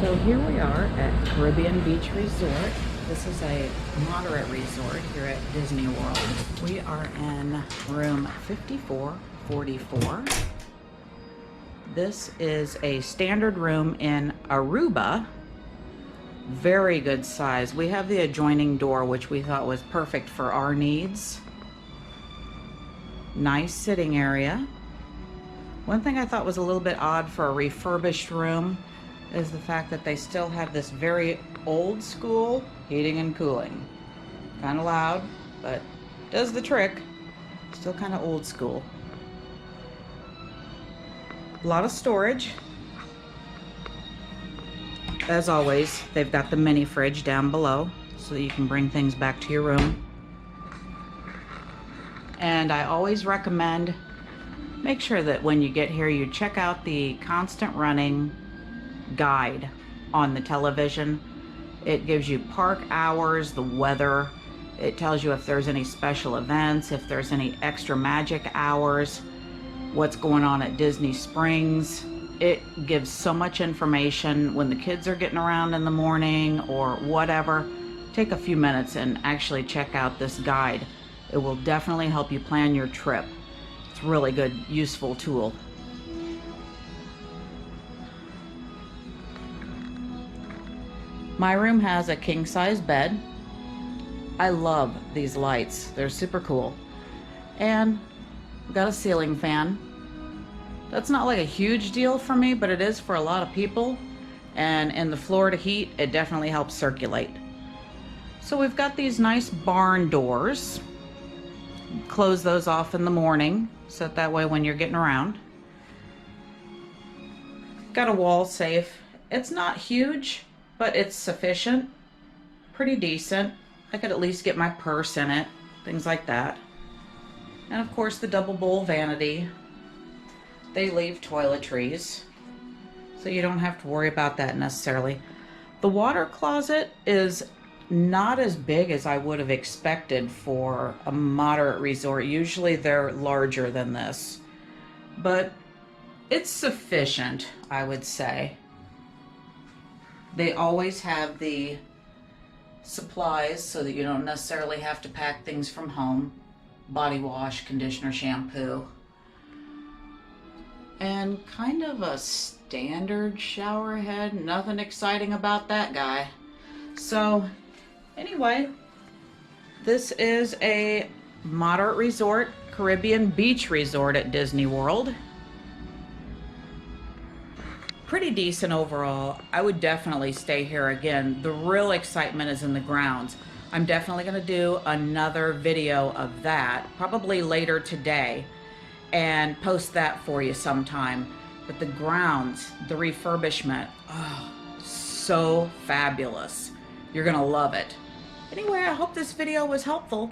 So here we are at Caribbean Beach Resort. This is a moderate resort here at Disney World. We are in room 5444. This is a standard room in Aruba. Very good size. We have the adjoining door, which we thought was perfect for our needs. Nice sitting area. One thing I thought was a little bit odd for a refurbished room is the fact that they still have this very old school heating and cooling. Kind of loud, but does the trick. Still kind of old school. A lot of storage. As always, they've got the mini fridge down below so that you can bring things back to your room. And I always recommend make sure that when you get here you check out the constant running guide on the television. It gives you park hours, the weather. It tells you if there's any special events, if there's any extra magic hours, what's going on at Disney Springs. It gives so much information when the kids are getting around in the morning or whatever. Take a few minutes and actually check out this guide. It will definitely help you plan your trip. It's a really good, useful tool. My room has a king-size bed. I love these lights. They're super cool. And I've got a ceiling fan. That's not like a huge deal for me, but it is for a lot of people. And in the Florida heat, it definitely helps circulate. So we've got these nice barn doors. Close those off in the morning, so that way when you're getting around. Got a wall safe. It's not huge, but it's sufficient. Pretty decent. I could at least get my purse in it, things like that. And of course the double bowl vanity. They leave toiletries, so you don't have to worry about that necessarily. The water closet is not as big as I would have expected for a moderate resort. Usually they're larger than this, but it's sufficient, I would say. They always have the supplies so that you don't necessarily have to pack things from home. Body wash, conditioner, shampoo. And kind of a standard shower head. Nothing exciting about that guy. So anyway, this is a moderate resort, Caribbean Beach Resort at Disney World. Pretty decent overall. I would definitely stay here again. The real excitement is in the grounds. I'm definitely going to do another video of that, probably later today, and post that for you sometime. But the grounds, the refurbishment, oh, so fabulous. You're going to love it. Anyway, I hope this video was helpful.